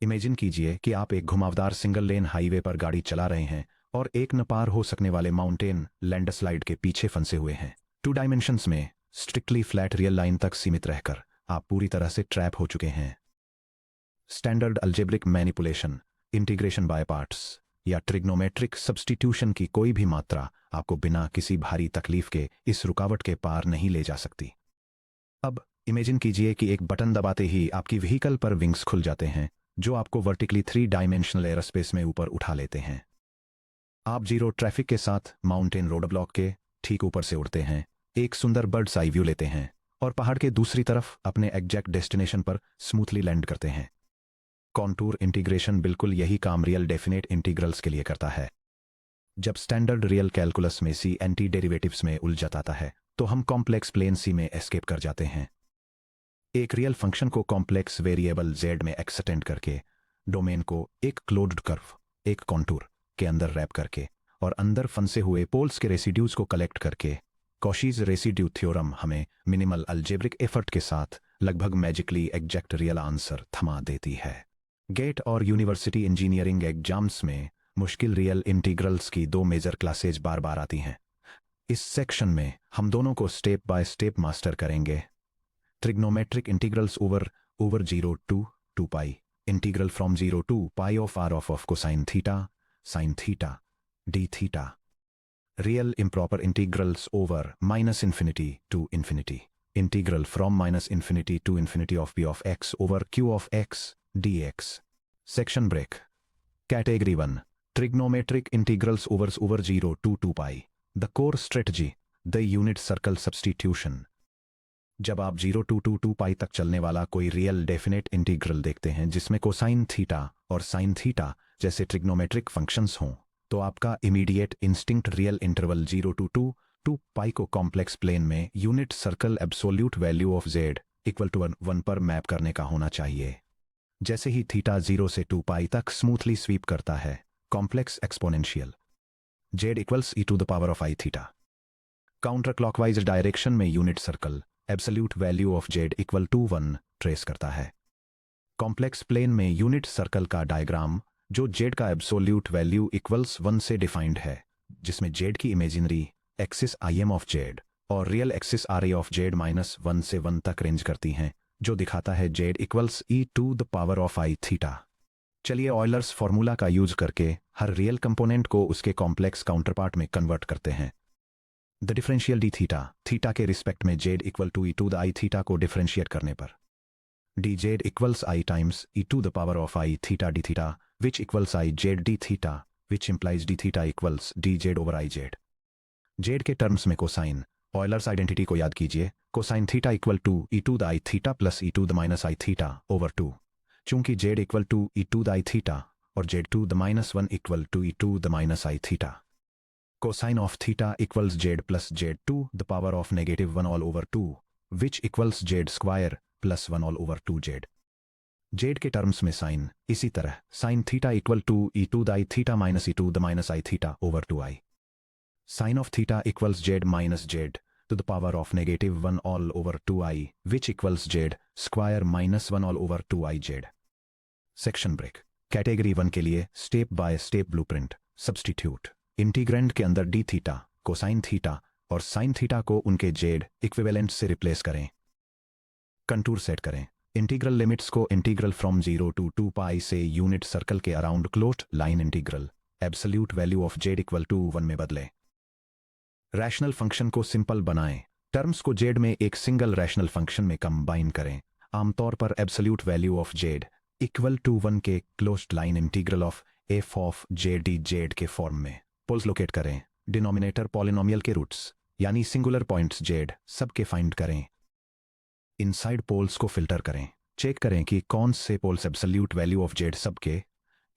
Imagine कीजिए कि आप एक घुमावदार सिंगल लेन हाईवे पर गाड़ी चला रहे हैं और एक न पार हो सकने वाले माउंटेन लैंडस्लाइड के पीछे फंसे हुए हैं। 2 डायमेंशंस में स्ट्रिक्टली फ्लैट रियल लाइन तक सीमित रहकर आप पूरी तरह से ट्रैप हो चुके हैं। Standard algebraic manipulation, integration by parts या ट्रिग्नोमेट्रिक सब्स्टिट्यूशन की कोई भी मात्रा आपको बिना किसी भारी तकलीफ के इस रुकावट के पार नहीं ले जा सकती। अब इमेजिन कीजिए कि एक बटन दबाते ही आपकी व्हीकल पर विंग्स खुल जाते हैं जो आपको वर्टिकली 3 डायमेंशनल एयरस्पेस में ऊपर उठा लेते हैं। आप जीरो ट्रैफिक के साथ माउंटेन रोड ब्लॉक के ठीक ऊपर से उड़ते हैं, एक सुंदर बर्ड्स आई व्यू लेते हैं और पहाड़ के दूसरी तरफ अपने एग्जैक्ट डेस्टिनेशन पर स्मूथली लैंड करते हैं। कॉन्टूर इंटीग्रेशन बिल्कुल यही काम रियल डेफिनेट इंटीग्रल्स के लिए करता है। जब स्टैंडर्ड रियल कैलकुलस में सी एंटी डेरिवेटिव्स में उलझ जाता है तो हम कॉम्प्लेक्स प्लेन सी में एस्केप कर जाते हैं। एक रियल फंक्शन को कॉम्प्लेक्स वेरिएबल z में एक्सटेंड करके, डोमेन को एक क्लोज्ड कर्व, एक कॉन्टूर के अंदर रैप करके और अंदर फंसे हुए पोल्स के रेसिड्यूज को कलेक्ट करके, कॉशीज रेसिड्यू थ्योरम हमें मिनिमल अलजेब्रिक एफर्ट के साथ लगभग मैजिकली एग्जैक्ट रियल आंसर थमा देती है। गेट और यूनिवर्सिटी इंजीनियरिंग एग्जाम्स में मुश्किल रियल इंटीग्रल्स की 2 मेजर क्लासेज बार बार आती हैं। इस सेक्शन में हम दोनों को स्टेप बाय स्टेप मास्टर करेंगे। Trigonometric integrals over 0 to 2 pi, integral from 0 to pi of r of cosine theta, sine theta, D theta. Real improper integrals over -infinity to infinity, integral from -infinity to infinity of p of x over q of x dx। Section break. Category 1, trigonometric integrals over 0 to 2 pi, the core strategy, the unit circle substitution. जब आप 0 to 2 पाई तक चलने वाला कोई real definite integral देखते हैं जिसमें cosine theta और साइन थीटा जैसे ट्रिग्नोमेट्रिक फंक्शंस हों, तो आपका immediate instinct real interval 0 to 2 pi को कॉम्प्लेक्स प्लेन में unit circle absolute value of z equal to 1 पर मैप करने का होना चाहिए। जैसे ही थीटा 0 से 2 पाई तक स्मूथली स्वीप करता है, complex exponential z equals e to the power of i theta. Counter clockwise direction में unit circle absolute value of z equal to 1 trace करता है। कॉम्प्लेक्स प्लेन में यूनिट सर्कल का डायग्राम जो z का absolute value equals 1 से defined है, जिसमें z की imaginary axis im of z और real axis ra of z -1 से 1 तक रेंज करती हैं, जो दिखाता है z equals e to the power of i theta. चलिए ऑयलर्स फॉर्मूला का यूज करके हर रियल कंपोनेंट को उसके कॉम्प्लेक्स काउंटरपार्ट में कन्वर्ट करते हैं। The differential d theta, theta के रिस्पेक्ट में z equal to e to the i theta को डिफरेंशिएट करने पर d z equals i times e to the power of i theta D theta, which equals i z d theta, which implies d theta equals d z over i z। z के terms में cosine, Euler's identity को याद कीजिए, cosine theta equal to e to the i theta plus e to the minus i theta over 2। चूंकि z equal to e to the i theta और z to the -1 equal to e to the minus i theta, cosine of theta equals z plus z to the power of -1 all over 2, which equals z square plus 1 all over 2z। z के terms में sine, इसी तरह sin theta equal to e to the i theta minus e to the minus i theta over 2i। sin of theta equals z minus z to the power of -1 all over 2i, which equals z square minus 1 all over 2iz। Section break. Category 1 के लिए step by step blueprint. Substitute. Integrand के अंदर d theta, cosine theta और sine theta को उनके z equivalent से replace करें। Contour set करें। इंटीग्रल लिमिट्स को इंटीग्रल फ्रॉम 0 to 2 पाई से यूनिट सर्कल के around closed line integral absolute value of z equal to 1 में बदलें। रैशनल फंक्शन को सिंपल बनाएं। टर्म्स को z में एक सिंगल रैशनल फंक्शन में कंबाइन करें। आमतौर पर absolute value of z equal to 1 के closed line integral of f of j d z के फॉर्म में। पोल्स लोकेट करें। डिनोमिनेटर पॉलिनोमियल के रूट्स यानी singular points z sub k find करें। इनसाइड पोल्स को फिल्टर करें। चेक करें कि कौन से poles absolute value of z sub k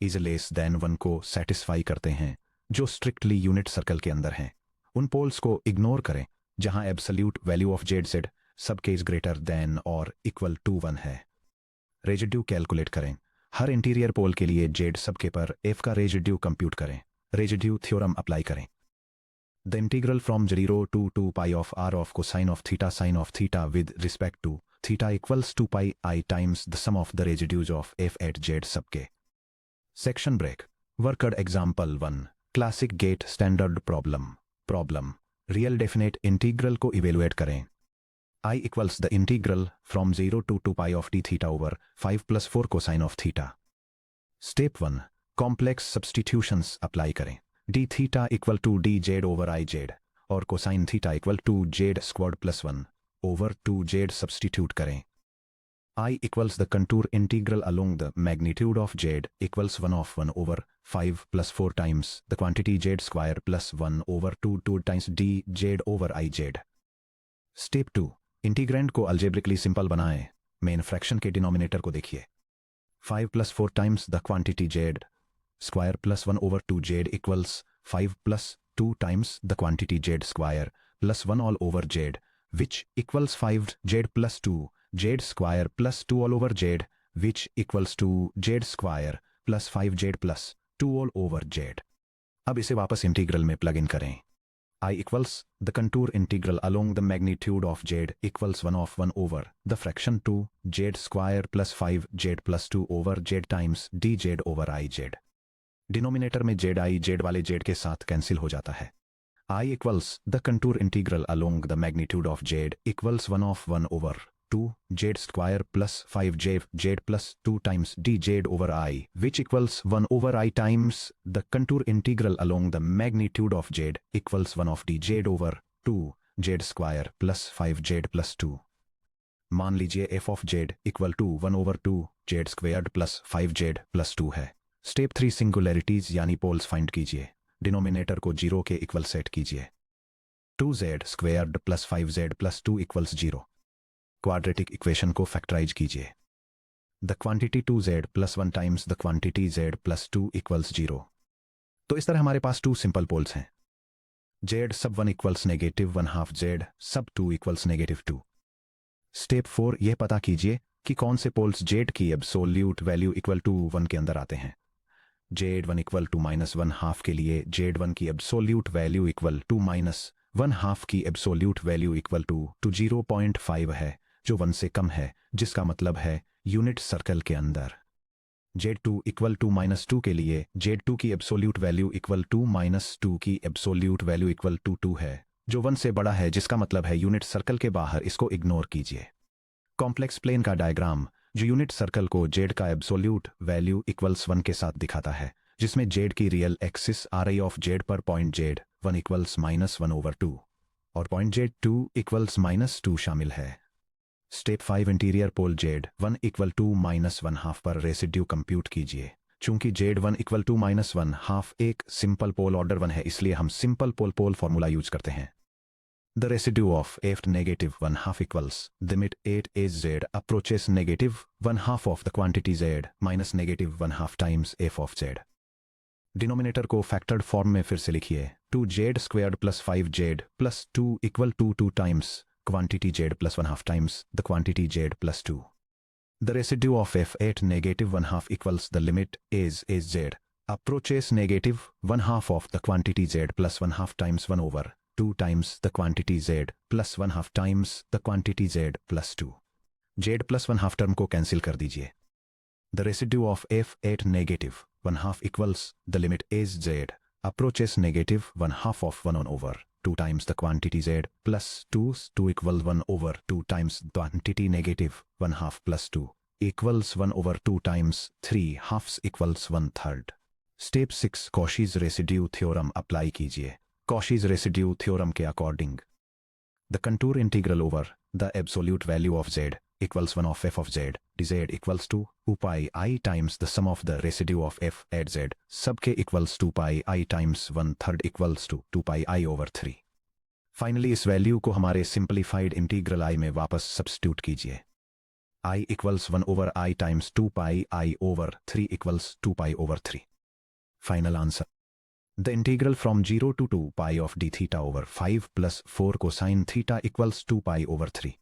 is less than 1 को सेटिस्फाई करते हैं, जो स्ट्रिक्टली यूनिट सर्कल के अंदर हैं। उन पोल्स को इग्नोर करें जहां absolute value of z sub k is greater than और इक्वल टू 1 है। रेजिड्यू कैलकुलेट करें। हर इंटीरियर पोल के लिए z सबके पर f का रेजिड्यू कंप्यूट करें। रेजिड्यू थ्योरम अप्लाई करें। The integral from 0 to 2 pi of r of cosine of theta sine of theta with respect to theta equals 2 pi i times the sum of the residues of f at z सबके। Section break. Worked example 1 classic GATE standard problem real definite integral को evaluate करें। I equals the integral from 0 to 2 pi of d theta over 5 + 4 cosine of theta. Step 1 complex substitutions apply करें। D theta equal to d Z over i z और cosine theta equal to z squared plus 1 over 2 z substitute करें। I equals the contour integral along the magnitude of z equals 1 over 5 + 4 times the quantity z square plus 1 over 2 times d Z over i Z. Step 2 integrand को algebraically simple बनाएं। Main fraction के denominator को देखिए। 5 + 4 times the quantity z square plus 1 over 2 z equals 5 + 2 times the quantity z square plus 1 all over z which equals 5 z plus 2 z square plus 2 all over z which equals two z square plus 5 z plus 2 all over z. अब इसे वापस integral में plug in करें। I equals the contour integral along the magnitude of z equals 1 over the fraction 2 z square plus 5 z plus 2 over Z times d Z over i Z. Denominator में Z I Z वाले Z के साथ cancel हो जाता है। I equals the contour integral along the magnitude of z equals 1 over 2 z square plus 5 z plus 2 times d Z over i which equals 1 over i times the contour integral along the magnitude of z equals 1 of d Z over 2 z square plus 5 z plus 2। मान लीजिए f of Z equal to 1 over 2 z squared plus 5 z plus 2 है। Step 3 सिंगुलैरिटीज यानी poles find कीजिए। Denominator को 0 के equal set कीजिए। 2z squared plus 5z plus 2 equals 0। Quadratic equation को factorise कीजिए। The quantity 2z plus 1 times the quantity z plus 2 equals 0। तो इस तरह हमारे पास 2 सिंपल पोल्स हैं। z sub 1 equals negative 1/2 z सब 2 इक्वल्स नेगेटिव 2। स्टेप 4 यह पता कीजिए कि कौन से पोल्स z की एब्सोल्यूट वैल्यू इक्वल टू 1 के अंदर आते हैं। z1 इक्वल टू -1/2 के लिए z1 की एब्सोल्यूट वैल्यू इक्वल टू -1/2 की एब्सोल्यूट वैल्यू इक्वल टू 0.5 है जो 1 से कम है, जिसका मतलब है यूनिट सर्कल के अंदर। z2 इक्वल टू -2 के लिए z2 की एब्सोल्यूट वैल्यू इक्वल टू -2 की एब्सोल्यूट वैल्यू इक्वल टू 2 है जो 1 से बड़ा है, जिसका मतलब है यूनिट सर्कल के बाहर। इसको इग्नोर कीजिए। कॉम्प्लेक्स प्लेन का डायग्राम जो यूनिट सर्कल को z का एब्सोल्यूट वैल्यू इक्वल्स 1 के साथ दिखाता है, जिसमें z की real axis R I of z पर पॉइंट z1 इक्वल्स -1 ओवर 2 और पॉइंट z2 इक्वल्स -2 शामिल है। Step 5 interior pole z1 equal to -1/2 पर रेसिड्यू कंप्यूट कीजिए। चूंकि z1 इक्वल टू -1/2 एक सिंपल पोल ऑर्डर 1 है, इसलिए हम सिंपल पोल फॉर्मूला यूज करते हैं। The residue of f -1/2 equals limit 8 as z approaches -1/2 of the quantity z minus -1/2 times f of z। Denominator को फैक्टर्ड फॉर्म में फिर से लिखिए। 2z squared plus 5z plus 2 equal to 2 times quantity z plus 1/2 times the quantity z plus 2. The residue of f at -1/2 equals the limit as z approaches -1/2 of the quantity z plus 1/2 times 1 over 2 times the quantity z plus 1/2 times the quantity z plus 2. z plus 1/2 term को cancel कर दीजिए। The residue of f at -1/2 equals the limit as z approaches -1/2 of 1 over 2 times the quantity z plus 2 equals 1 over 2 times the quantity -1/2 plus 2 equals 1 over 2 times 3 halves equals 1/3। Step 6 Cauchy's residue theorem apply कीजिए। Cauchy's residue theorem के according the contour integral over the absolute value of z equals 1 of f of z dz equals to 2 pi I times the sum of the residue of f at z सबके equals 2 pi I times 1/3 equals to 2 pi I over 3। Finally इस value को हमारे simplified integral I में वापस substitute कीजिए। I equals 1 over I times 2 pi I over 3 equals 2 pi over 3। Final answer the integral from 0 to 2 pi of d theta over 5 plus 4 cosine theta equals 2 pi over 3।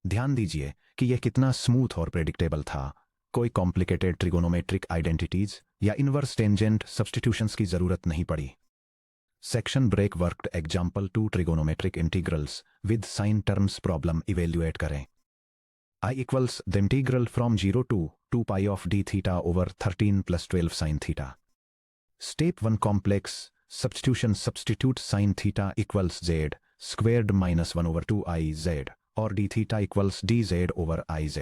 ध्यान दीजिए कि यह कितना smooth और predictable था। कोई complicated trigonometric identities या inverse tangent substitutions की जरूरत नहीं पड़ी। Section break worked example 2 trigonometric integrals with sine terms problem evaluate करें। I equals the integral from 0 to 2 pi of d theta over 13 plus 12 sin theta. Step 1 complex substitution. Substitute sin theta equals z squared minus 1 over 2 I z or d theta equals dz over iz.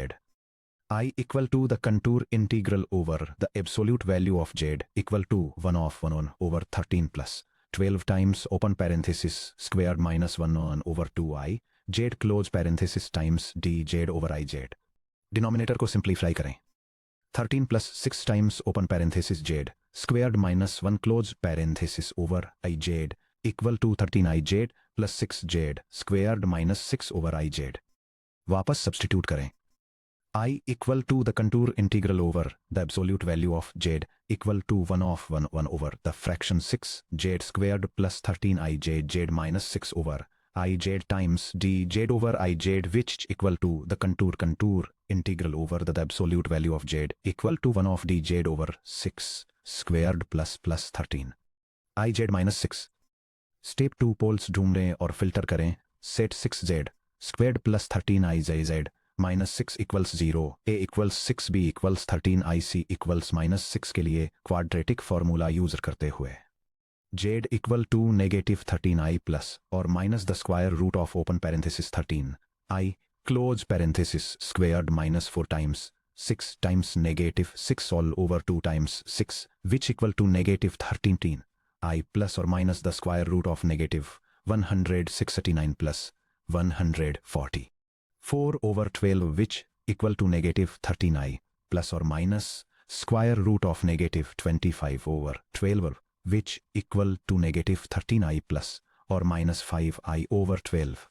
I equal to the contour integral over the absolute value of z equal to 1 of 1 over 13 plus 12 times open parenthesis squared minus 1 over 2i z close parenthesis times dz over iz. Denominator को simplify करें. 13 plus 6 times open parenthesis z squared minus 1 close parenthesis over iz equal to 13iz plus 6z squared minus 6 over iz. वापस substitute करें. I equal to the contour integral over the absolute value of z equal to 1 of 1 over the fraction 6 z squared plus 13 z minus 6 over iz times dz over iz which equal to the contour integral over the absolute value of z equal to 1 of dz over 6 squared plus 13 iz minus 6. Step 2 poles ढूंढें और filter करें. Set 6z squared plus 13 iz minus 6 equals 0, a equals 6, b equals 13, ic equals minus 6 के लिए quadratic formula use करते हुए z equal to negative 13i plus or minus the square root of open parenthesis 13i close parenthesis squared minus 4 times 6 times negative 6 all over 2 times 6 which equal to negative 13i plus or minus the square root of negative 169 plus 140. 4 over 12 which equal to negative 13i plus or minus square root of negative 25 over 12 which equal to negative 13i plus or minus 5i over 12.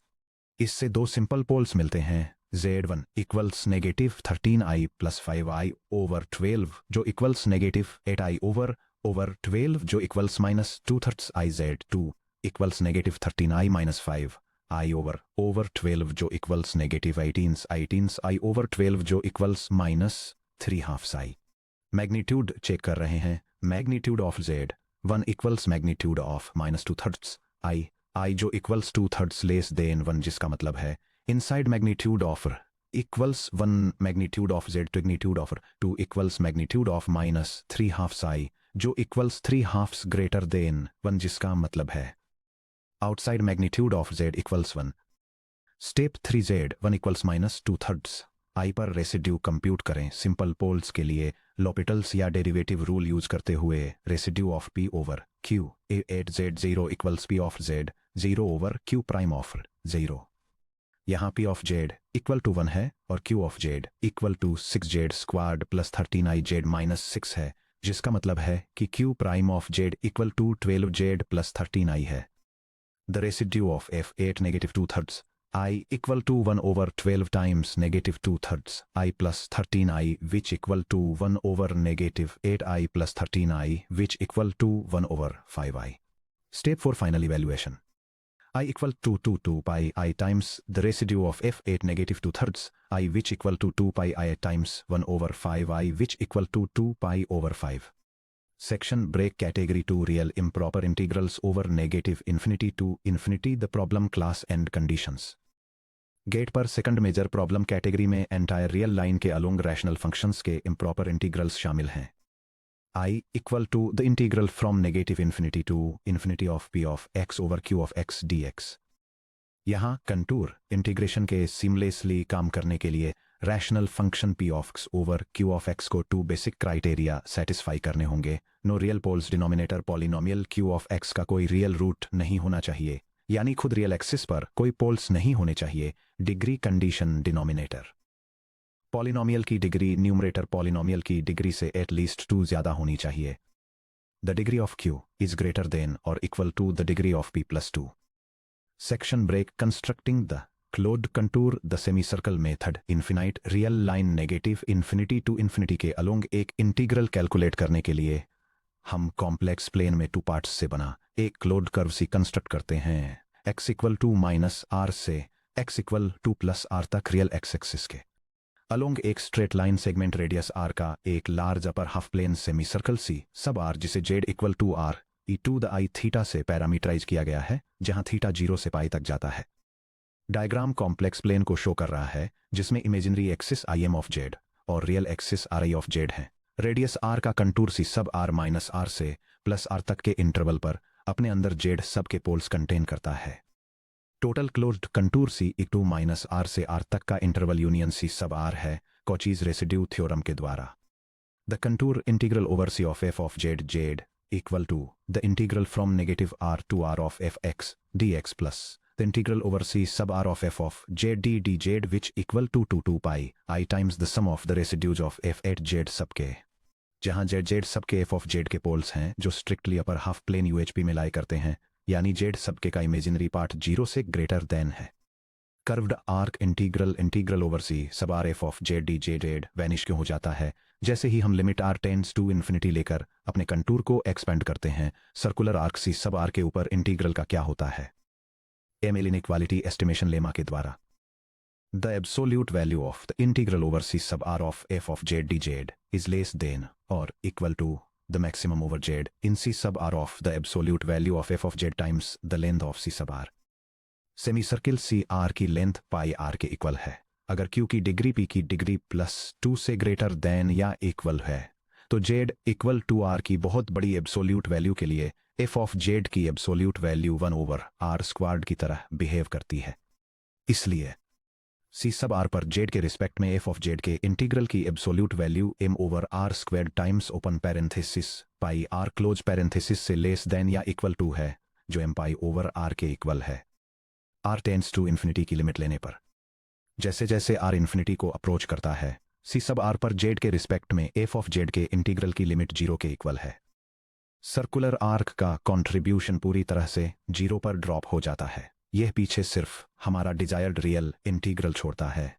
इससे दो simple poles मिलते हैं. z1 equals negative 13i plus 5i over 12 जो equals negative 8i over 12 जो equals minus 2/3 i. z2 equals negative 13i minus 5 I over 12 जो equals negative 18 I over 12 जो equals minus 3/2 I. Magnitude check कर रहे हैं. Magnitude of z1 equals magnitude of minus 2/3 I जो equals 2/3 less than 1 जिसका मतलब है inside magnitude of equals 1 magnitude of z to magnitude of 2 equals magnitude of minus 3/2 I जो equals 3/2 greater than 1 जिसका मतलब है outside magnitude of z equals 1. Step 3 z1 equals minus 2/3 I पर residue compute करें. Simple poles के लिए L'Hopital's या derivative rule use करते हुए residue of p over q at z0 equals p of z0 over q prime of 0. यहाँ p of z equal to 1 है और q of z equal to 6z squared plus 13iz minus 6 है जिसका मतलब है कि q prime of z equal to 12z plus 13i है. The residue of f8 negative 2/3 I equal to 1 over 12 times negative 2/3 I plus 13i which equal to 1 over negative 8i plus 13i which equal to 1 over 5i. Step 4 final evaluation. I equal to 2 pi I times the residue of f8 negative 2/3 I which equal to 2 pi I times 1 over 5i which equal to 2 pi over 5. Section break category 2 real improper integrals over negative infinity to infinity the problem class and conditions. गेट पर second major problem category में entire real line के along rational functions के improper integrals शामिल हैं. I equal to the integral from negative infinity to infinity of p of x over q of x dx. यहाँ contour integration के seamlessly काम करने के लिए rational function p of x over q of x को 2 basic criteria satisfy करने होंगे. No real poles denominator polynomial q of x का कोई रियल रूट नहीं होना चाहिए यानी खुद रियल एक्सिस पर कोई पोल्स नहीं होने चाहिए. डिग्री कंडीशन डिनोमिनेटर पॉलिनोमियल की डिग्री न्यूमरेटर पॉलिनोमियल की डिग्री से एटलीस्ट 2 ज्यादा होनी चाहिए. The degree of q is greater than और equal to the degree of p plus 2. Section break constructing the closed contour the semicircle method infinite real line negative infinity to infinity के along एक integral calculate करने के लिए हम complex plane में 2 parts से बना एक क्लोज्ड कर्व सी कंस्ट्रक्ट करते हैं. x equal to minus r से x equal to plus r तक रियल x एक्सिस के अलोंग एक straight line segment radius r का एक large upper half plane semicircle C sub r जिसे z equal to r e to the i theta से parameterise किया गया है जहां थीटा 0 से पाई तक जाता है. डायग्राम कॉम्प्लेक्स प्लेन को शो कर रहा है जिसमें imaginary axis I M of z और real axis R I of z है। रेडियस आर का contour C sub r minus are से प्लस आर तक के इंटरवल पर अपने अंदर जेड सब के पोल्स कंटेन करता है। Total closed contour C equal to minus are से आर तक का interval union C sub are है कॉचीज रेसिड्यू थ्योरम के द्वारा। The contour integral over C of f of z z equal to the integral from negative r to r of f x D x plus the integral over C sub r of f of z d D z which equal to to two pi i times the sum of the residues of f at z sub k, जहां z z sub k f of z के poles हैं जो strictly अपर half plane UHP में लाई करते हैं, यानी Z सबके का इमेजिनरी पार्ट 0 से ग्रेटर देन है। Curved arc integral over C sub R f of z d j z vanish क्यों हो जाता है जैसे ही हम limit R tends to infinity लेकर अपने कंटूर को एक्सपेंड करते हैं। Circular arc C sub are के ऊपर इंटीग्रल का क्या होता है? एमएल इनइक्वालिटी एस्टिमेशन लेमा के द्वारा the absolute value of the integral over C sub r of f of z d z is less than और equal to the maximum over z in c sub r of the absolute value of f of z times the length of c sub r। Semi circle C R की length pi R के equal है। अगर q की degree p की degree +2 से greater then या equal है तो z इक्वल टू r की बहुत बड़ी एब्सोल्यूट वैल्यू के लिए f ऑफ z की absolute value 1 over r squared की तरह बिहेव करती है। इसलिए सी सब आर पर जेड के रिस्पेक्ट में एफ ऑफ जेड के इंटीग्रल की absolute value m over r squared times open parenthesis pi r close parenthesis से लेस देन या इक्वल टू है, जो m पाई ओवर r के इक्वल है r टेंड्स टू इन्फिनिटी की लिमिट लेने पर। जैसे जैसे r इन्फिनिटी को अप्रोच करता है सी सब आर पर जेड के रिस्पेक्ट में एफ ऑफ जेड के इंटीग्रल की लिमिट 0 के इक्वल है। सर्कुलर आर्क का कॉन्ट्रीब्यूशन पूरी तरह से 0 पर ड्रॉप हो जाता है। यह पीछे सिर्फ हमारा डिजायर्ड रियल इंटीग्रल छोड़ता है।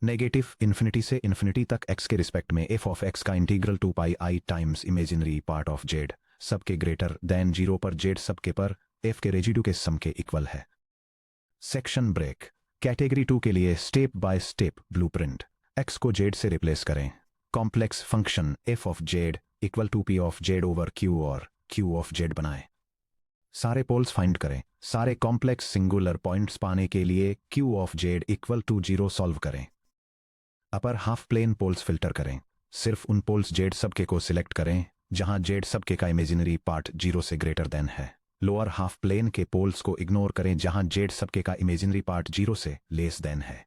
नेगेटिव इन्फिनिटी से इन्फिनिटी तक x के रिस्पेक्ट में f ऑफ x का integral 2 pi i times imaginary part of z sub के ग्रेटर देन 0 पर z सब के पर f के रेजिड्यू के सम के इक्वल है। सेक्शन ब्रेक कैटेगरी 2 के लिए step by step blueprint. x को z से रिप्लेस करें। Complex function f of z equal to p of z over q और q ऑफ z बनाएं। सारे पोल्स फाइंड करें। सारे कॉम्प्लेक्स सिंगुलर पॉइंट्स पाने के लिए q of z equal to 0 solve करें। Upper half plane poles filter करें। सिर्फ उन पोल्स z सबके को सिलेक्ट करें जहां z सबके का इमेजिनरी पार्ट 0 से ग्रेटर देन है। लोअर हाफ प्लेन के पोल्स को इग्नोर करें जहां z सबके का इमेजिनरी पार्ट 0 से लेस देन है।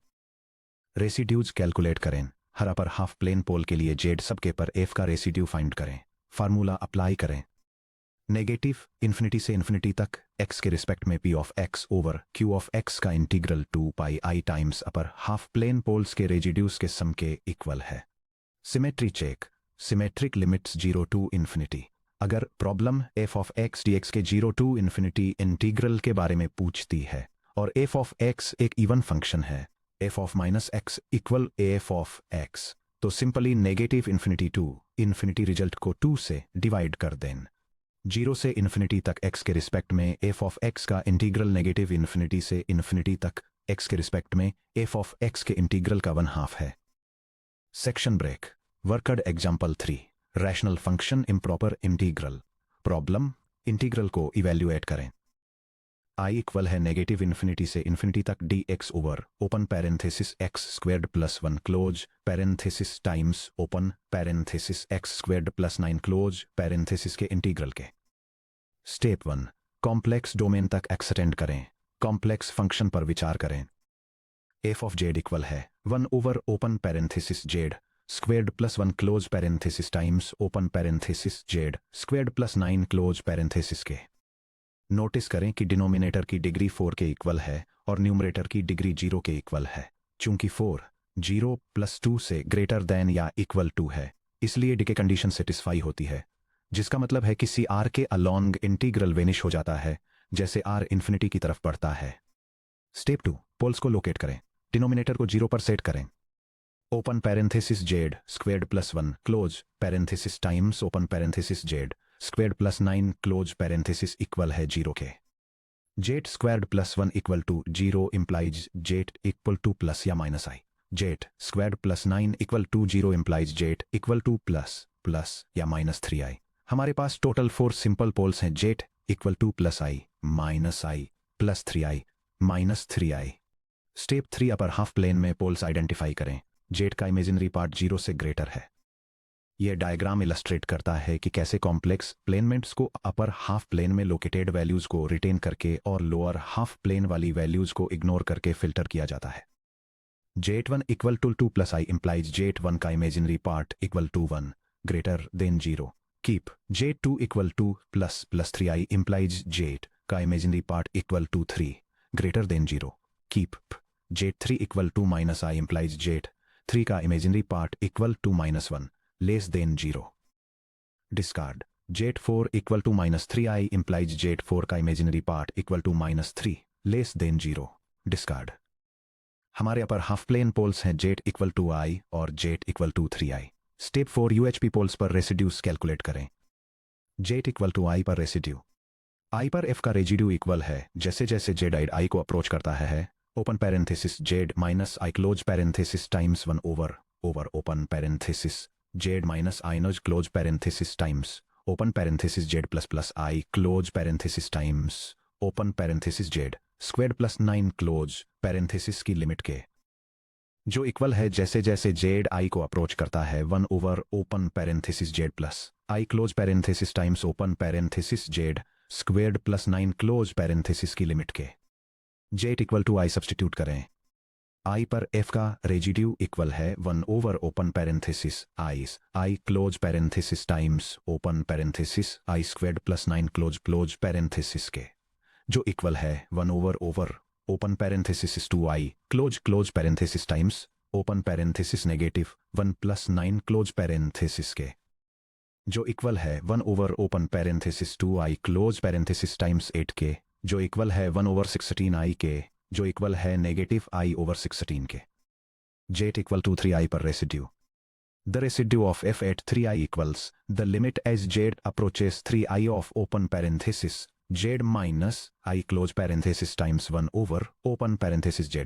रेसिड्यूज कैलकुलेट करें। हर अपर हाफ प्लेन पोल के लिए z सबके पर f का रेसिड्यू फाइंड करें। फार्मूला अप्लाई करें। नेगेटिव इन्फिनिटी से इन्फिनिटी तक x के रिस्पेक्ट में p of x over q of x का integral 2 pi i times upper half plane poles के रेजिड्यूज के सम के इक्वल है। Symmetry check. Symmetric limits 0 to infinity. अगर problem f of x dx के 0 to infinity integral के बारे में पूछती है और f ऑफ x एक इवन फंक्शन है, f of minus x equal f of x, तो simply negative infinity to infinity result को 2 से डिवाइड कर दें। 0 से इन्फिनिटी तक x के रिस्पेक्ट में f ऑफ x का इंटीग्रल नेगेटिव इन्फिनिटी से इन्फिनिटी तक x के रिस्पेक्ट में f ऑफ x के इंटीग्रल का 1/2 है। Section break. Worked example 3 rational function improper integral. Problem integral को इवेल्युएट करें। i इक्वल है नेगेटिव इन्फिनिटी से इन्फिनिटी तक dx over open parenthesis x squared plus 1 close parenthesis times open parenthesis x squared plus 9 close parenthesis के integral के। Step 1 complex domain तक extend करें। Complex function पर विचार करें। f ऑफ z इक्वल है 1 over open parenthesis z squared plus 1 close parenthesis times open parenthesis z squared plus 9 close parenthesis के। Notice करें कि डिनोमिनेटर की डिग्री 4 के इक्वल है और न्यूमरेटर की डिग्री 0 के इक्वल है। चूंकि 4 0 प्लस 2 से ग्रेटर देन या इक्वल टू है, इसलिए डिके कंडीशन सेटिस्फाई होती है, जिसका मतलब है कि सी आर के अलोंग इंटीग्रल वेनिश हो जाता है जैसे आर इन्फिनिटी की तरफ बढ़ता है। स्टेप 2 पोल्स को लोकेट करें। डिनोमिनेटर को 0 पर सेट करें। Open parenthesis z squared plus 1 close parenthesis times open parenthesis z squared plus 9 close parenthesis equal है 0 के। z squared plus 1 equal to 0 implies z equal to plus या minus i। z squared plus 9 equal to 0 implies z equal to plus या minus 3i। हमारे पास total 4 simple poles हैं। z equal to plus i minus i plus 3i minus 3i step 3 upper half plane में poles identify करें। Z का imaginary part 0 से greater है। यह डायग्राम इलस्ट्रेट करता है कि कैसे कॉम्प्लेक्स प्लेनमेंट्स को अपर हाफ प्लेन में लोकेटेड वैल्यूज को रिटेन करके और लोअर हाफ प्लेन वाली वैल्यूज को इग्नोर करके फिल्टर किया जाता है। J1 equal to 2 plus I implies J1 का imaginary part equal to 1 greater than 0. Keep J2 equal to plus 3I implies J8 का imaginary part equal to 3 greater than 0. Keep J3 equal to minus I implies J8 3 का imaginary part equal to minus 1 less than 0. Discard J4 equal to minus 3I implies J4 का imaginary part equal to minus 3 less than 0. Discard. हमारे upper half plane poles हैं jet equal to i और jet equal to 3i। Step 4 UHP poles पर residues calculate करें। Z equal to i पर residue. आई पर F का residue equal है जैसे जैसे जेड आई को अप्रोच करता है open parenthesis Z minus I close parenthesis times 1 over open parenthesis Z minus I nose close parenthesis times open parenthesis Z plus I close parenthesis times open parenthesis Z square plus 9 close parenthesis की limit के, जो equal है जैसे जैसे Z I को approach करता है 1 over open parenthesis Z plus I close parenthesis times open parenthesis Z squared plus 9 close parenthesis की लिमिट के। Z equal to I substitute करें। आई पर एफ का रेजिड्यू इक्वल है 1 over open parenthesis I close parenthesis times open parenthesis I squared plus 9 close parenthesis के, जो equal है 1 over open parenthesis 2i close parenthesis times open parenthesis negative 1 plus 9 close parenthesis के, जो equal है 1 over open parenthesis 2i close parenthesis times 8 के, जो equal है 1 over 16i के, जो इक्वल है नेगेटिव i ओवर 16 के। जेट इक्वल टू 3i पर residue. The residue of f at 3i equals the limit as z approaches 3i of open parenthesis z minus I close parenthesis times 1 over open parenthesis z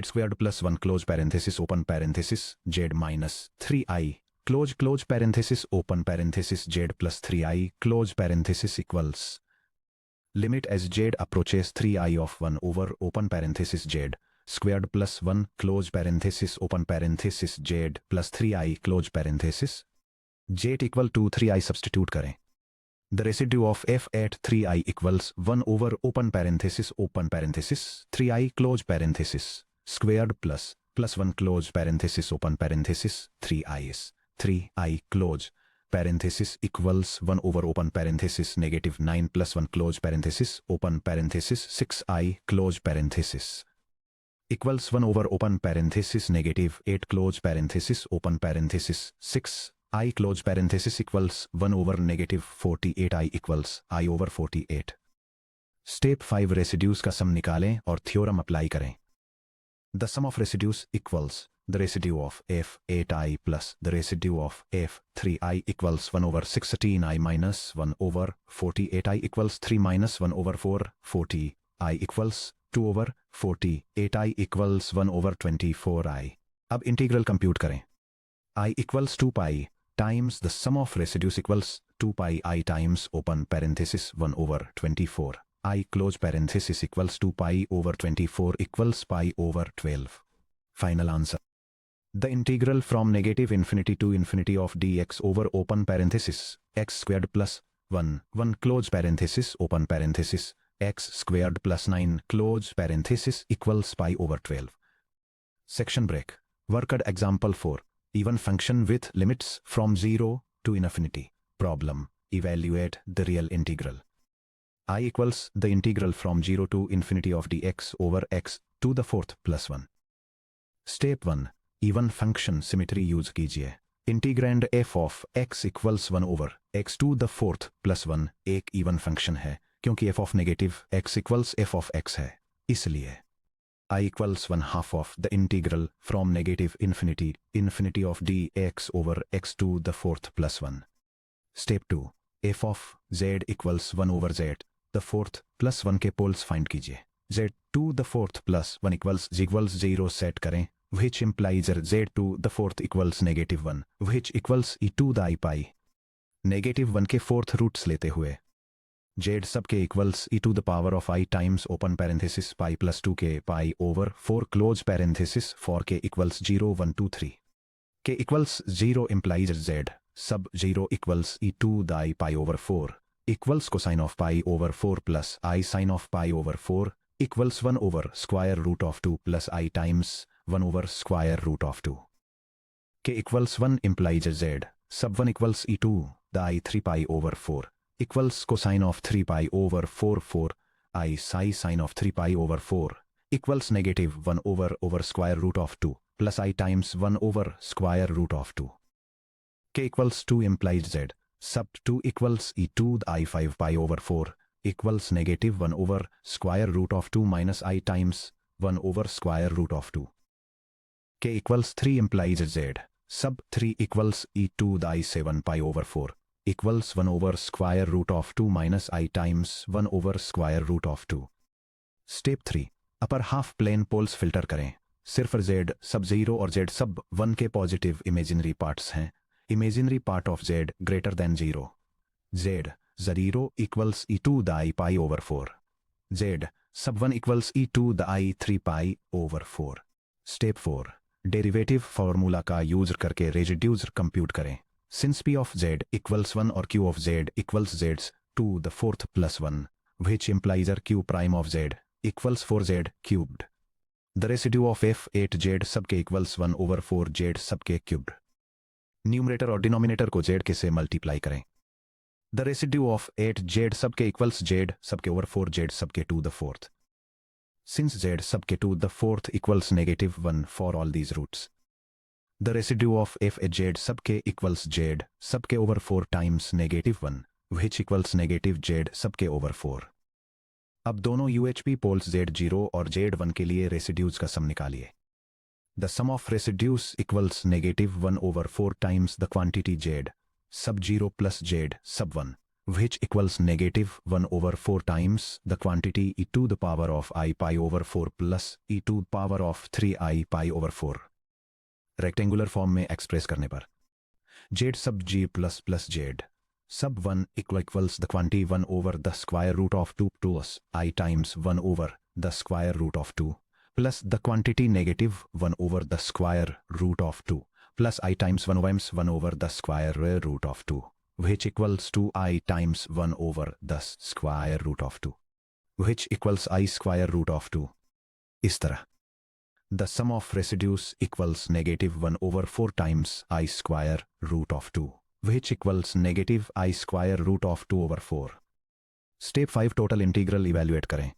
squared plus 1 close parenthesis open parenthesis z minus 3i close parenthesis open parenthesis z plus 3i close parenthesis equals limit as z approaches 3i of 1 over open parenthesis z squared plus 1 close parenthesis open parenthesis z plus 3i close parenthesis z equal to 3i substitute करें। The residue of f at 3i equals 1 over open parenthesis 3i close parenthesis squared plus 1 close parenthesis open parenthesis 3i close parenthesis equals 1 over open parenthesis negative 9 plus 1 close parenthesis open parenthesis 6i close parenthesis equals 1 over open parenthesis negative 8 close parenthesis open parenthesis 6i close parenthesis equals 1 over negative 48i equals I over 48। Step 5 residues का सम निकालें और theorem apply करें। The sum of residues equals the residue of f8i plus the residue of f3i equals 1 over 16i minus 1 over 48i equals 3 minus 1 over 4 40i equals 2 over 48i equals 1 over 24i। अब integral compute करें। I equals 2 pi times the sum of residues equals 2 pi I times open parenthesis 1 over 24 I close parenthesis equals 2 pi over 24 equals pi over 12। Final answer. The integral from negative infinity to infinity of dx over open parenthesis x squared plus 1 close parenthesis open parenthesis x squared plus 9 close parenthesis equals pi over 12। Section break. Work at example 4. Even function with limits from 0 to infinity. Problem. Evaluate the real integral. I equals the integral from 0 to infinity of dx over x to the fourth plus 1। Step 1. Even function symmetry use कीजिए। Integrand f of x equals 1 over x to the fourth plus 1 एक even function है क्योंकि f of negative x equals f of x है, इसलिए I equals 1/2 of the integral from negative infinity of dx over x to the fourth plus 1। Step 2. f of z equals 1 over z the fourth plus 1 के poles find कीजिए। z to the fourth plus 1 equals 0 set करें, which implies z to the fourth equals negative 1 which equals e to the I pi। negative 1 के fourth roots लेते हुए Z sub K equals E to the power of I times open parenthesis pi plus 2 K pi over 4 close parenthesis for K equals 0 1 2 3 के equals 0 implies Z sub 0 equals E to the I pi over 4 equals cosine of pi over 4 plus I sine of pi over 4 equals 1 over square root of 2 plus I times 1 over square root of 2 K equals 1 implies Z sub 1 equals E to the I 3 pi over 4 equals cosine of 3 pi over 4 4 I sine of 3 pi over 4 equals negative 1 over square root of 2 plus I times 1 over square root of 2. K equals 2 implies Z. Sub 2 equals E to the I 5 pi over 4 equals negative 1 over square root of 2 minus I times 1 over square root of 2. K equals 3 implies Z. Sub 3 equals E to the I 7 pi over 4 equals 1 over square root of 2 minus I times 1 over square root of 2. Step 3. Upper half plane poles filter करें. सिर्फ z sub 0 और z sub 1 के positive imaginary parts हैं. Imaginary part of z greater than 0. z 0 equals E to the I pi over 4. z sub 1 equals E to the I 3 pi over 4. Step 4. Derivative formula का use करके residues compute करें. Since p of z equals 1 और q of z equals z to the fourth plus 1 which implies q prime of z equals 4z cubed. The residue of f8z सब K equals 1 over 4z sub के cubed. Numerator और denominator को z के से multiply करें. The residue of 8z सब K equals z sub के over 4z sub K to the fourth. Since z sub K to the fourth equals negative 1 for all these roots. The residue of f8z सब K equals z sub के over 4 times negative 1 which equals negative z sub के over 4. अब दोनों UHP poles Z0 और Z1 के लिए residues का sum निकालिए. The sum of residues equals negative 1 over 4 times the quantity Z sub 0 plus Z sub 1 which equals negative 1 over 4 times the quantity e to the power of I pi over 4 plus e to the power of 3I pi over 4. Rectangular form में express करने पर Z सब G plus plus Z sub 1 equals the quantity 1 over the square root of 2 plus I times 1 over the square root of 2 plus the quantity negative 1 over the square root of 2 plus I times 1 times 1 over the square root of 2 which equals 2I times 1 over the square root of 2 which equals I square root of 2. इस तरह the sum of residues equals negative 1 over 4 times I square root of 2 which equals negative I square root of 2 over 4. Step 5 total integral evaluate करें.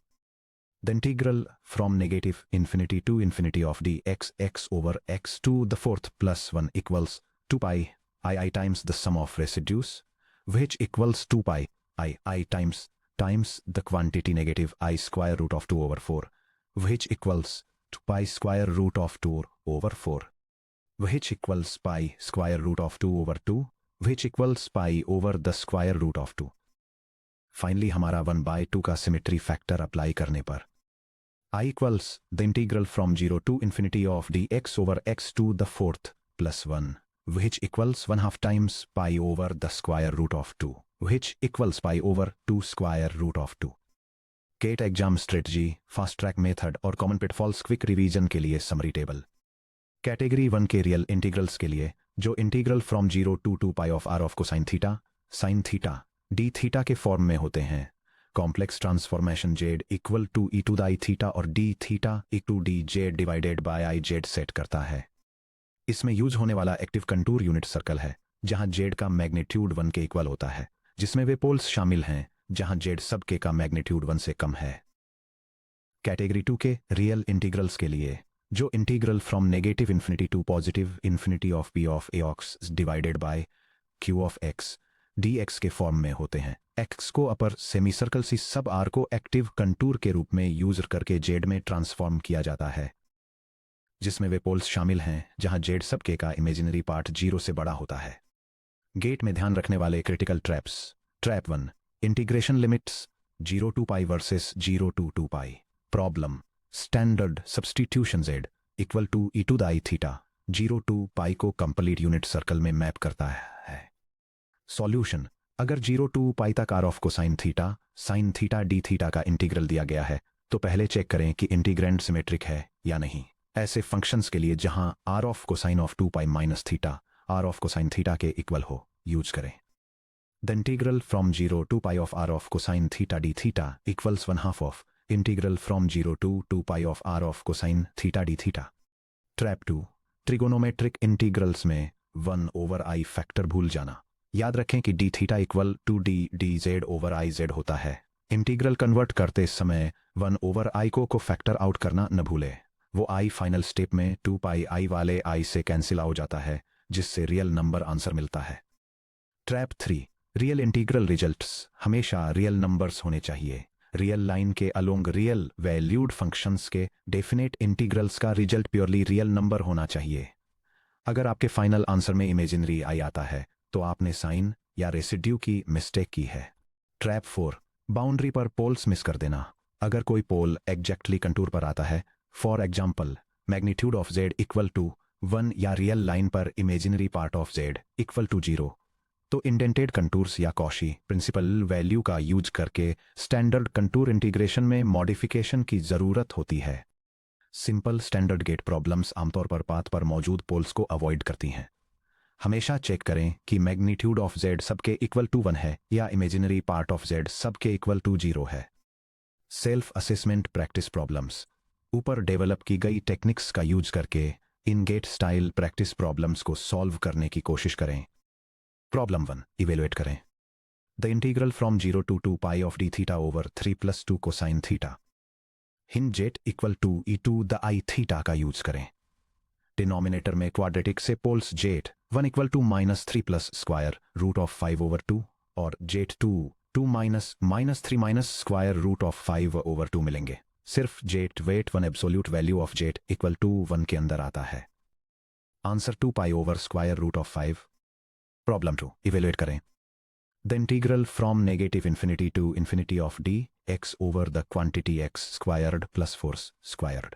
The integral from negative infinity to infinity of dx x over x to the fourth plus 1 equals 2 pi I times the sum of residues which equals 2 pi I times the quantity negative I square root of 2 over 4 which equals 2 pi square root of 2 over 4 which equals pi square root of 2 over 2 which equals pi over the square root of 2. Finally हमारा 1/2 का symmetry factor apply करने पर I equals the integral from 0 to infinity of dx over x to the fourth plus 1 which equals 1/2 times pi over the square root of 2 which equals pi over 2 square root of 2. GATE exam strategy, fast track method और common pitfalls quick revision के लिए summary table. Category 1 के real integrals के लिए जो integral from 0 to 2 pi of are of cosine theta sine theta D theta के form में होते हैं. Complex transformation z equal to E to the I theta और d theta equal to d z divided by i z set करता है. इसमें use होने वाला एक्टिव कंटूर यूनिट सर्कल है जहां जेड का मैग्नीट्यूड 1 के इक्वल होता है, जिसमें वे पोल्स शामिल हैं जहां जेड सब के का मैग्नीट्यूड 1 से कम है. कैटेगरी 2 के रियल इंटीग्रल्स के लिए जो integral from negative infinity to positive infinity of P of a ox divided by Q of X D X के फॉर्म में होते हैं. एक्स को अपर semi circle C sub are को एक्टिव कंटूर के रूप में यूज करके जेड में ट्रांसफॉर्म किया जाता है, जिसमें वे पोल्स शामिल हैं जहां जेड सब के का इमेजिनरी पार्ट 0 से बड़ा होता है. गेट में ध्यान रखने वाले critical traps. Trap 1 integration limits 0 to pi versus 0 to 2 pi. Problem standard substitution Z equal to E to the I theta 0 to pi को कंप्लीट यूनिट सर्कल में मैप करता है. सॉल्यूशन अगर 0 टू पाई तक R of cosine theta D theta का integral दिया गया है तो पहले चेक करें कि इंटीग्रैंड सिमेट्रिक है या नहीं। ऐसे फंक्शंस के लिए जहां R of cosine of 2 pi minus theta R of cosine theta के इक्वल हो यूज करें। The integral from 0 to pi of are of cosine theta D theta equals 1/2 of integral from 0 to 2 pi of are of cosine theta D theta. Trap 2, trigonometric integrals में 1/i factor भूल जाना। याद रखें कि D theta equal to D D Z over i Z होता है। Integral convert करते समय 1/i को फैक्टर आउट करना न भूले। वो आई फाइनल स्टेप में 2 पाई आई वाले आई से कैंसिल हो जाता है, जिससे रियल नंबर आंसर मिलता है। ट्रैप 3, रियल इंटीग्रल रिजल्ट्स हमेशा रियल नंबर्स होने चाहिए। रियल लाइन के अलोंग रियल वैल्यूड फंक्शंस के डेफिनेट इंटीग्रल्स का रिजल्ट प्योरली रियल नंबर होना चाहिए। अगर आपके फाइनल आंसर में इमेजिनरी आई आता है तो आपने साइन या रेसिड्यू की मिस्टेक की है। ट्रैप 4, बाउंड्री पर पोल्स मिस कर देना। अगर कोई पोल एग्जैक्टली कंटूर पर आता है, for example magnitude of Z equal to 1 या रियल लाइन पर imaginary part of Z equal to 0, तो इंडेंटेड कंटूर्स या कॉशी प्रिंसिपल वैल्यू का यूज करके स्टैंडर्ड कंटूर इंटीग्रेशन में मॉडिफिकेशन की जरूरत होती है। सिंपल स्टैंडर्ड गेट प्रॉब्लम्स आमतौर पर पाथ पर मौजूद पोल्स को अवॉइड करती हैं। हमेशा चेक करें कि magnitude of z sub k equal to 1 है या imaginary part of z sub k equal to 0 है। सेल्फ असेसमेंट प्रैक्टिस प्रॉब्लम्स ऊपर डेवलप की गई टेक्निक्स का यूज करके इन गेट स्टाइल प्रैक्टिस प्रॉब्लम्स को सॉल्व करने की कोशिश करें। प्रॉब्लम 1 इवेलुएट करें। The integral from 0 to 2 pi of d theta over 3+2 cosine theta. Hint z equal to E to the I theta का यूज करें। डिनोमिनेटर में क्वाड्रेटिक से poles z 1 equal to -3 plus square root of 5/2 और z 2 minus 3 minus square root of 5/2 मिलेंगे। सिर्फ z वेट 1 absolute value of z equal to 1 के अंदर आता है। Answer 2 pi over square root of 5। Problem 2 evaluate करें। The integral from negative infinity to infinity of d x over the quantity x squared plus 4 squared.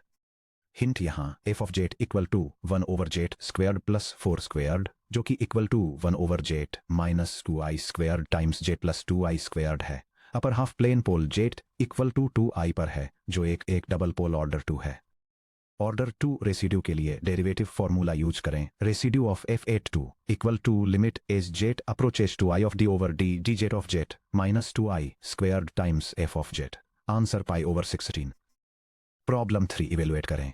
Hint यहाँ f of z equal to 1 over z squared plus 4 squared, जो कि equal to 1 over z minus 2i squared times z plus 2i squared है। Upper half plane pole z equal to 2i पर है, जो एक double पोल order 2 है। Order 2 residue के लिए डेरिवेटिव फॉर्मूला यूज करें। Residue of f(8)2 equal to limit as z approaches to i of d over d d z of z minus 2i squared times f of z. Answer pi over 16। Problem 3 evaluate करें।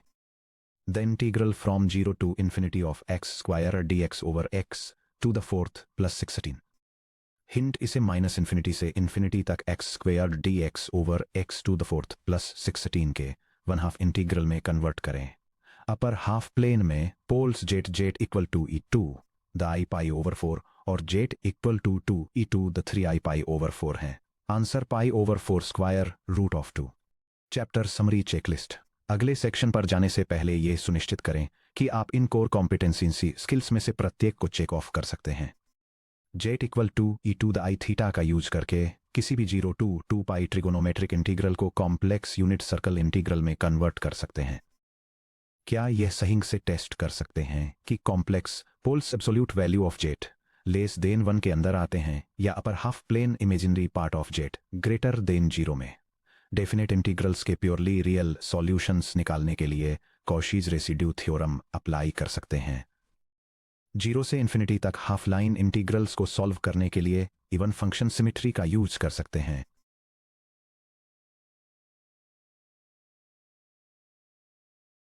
The integral from 0 to infinity of x square dx over x to the 4th plus 16। Hint इसे minus infinity से infinity तक x square dx over x to the 4th plus 16 के 1/2 integral में convert करें। Upper half plane में poles Z equal to e2 the i pi over 4 और jet equal to 2 e2 the 3i pi over 4 हैं। Answer pi over 4 square root of 2। Chapter summary checklist. अगले section पर जाने से पहले ये सुनिश्चित करें कि आप इन कोर कॉम्पिटेंसी स्किल्स में से प्रत्येक को चेक ऑफ कर सकते हैं। Jet equal to e2 the i theta का यूज करके किसी भी 0 टू 2 पाई ट्रिगोनोमेट्रिक इंटीग्रल को कॉम्प्लेक्स यूनिट सर्कल इंटीग्रल में कन्वर्ट कर सकते हैं। क्या यह सही से टेस्ट कर सकते हैं कि complex poles absolute value of Z less than 1 के अंदर आते हैं या upper half plane imaginary part of Z greater than 0 में। डेफिनेट इंटीग्रल्स के प्योरली रियल सॉल्यूशंस निकालने के लिए कॉशीज रेसिड्यू थ्योरम अप्लाई कर सकते हैं। 0 से इन्फिनिटी तक हाफ लाइन इंटीग्रल्स को सॉल्व करने के लिए इवन फंक्शन सिमेट्री का यूज कर सकते हैं।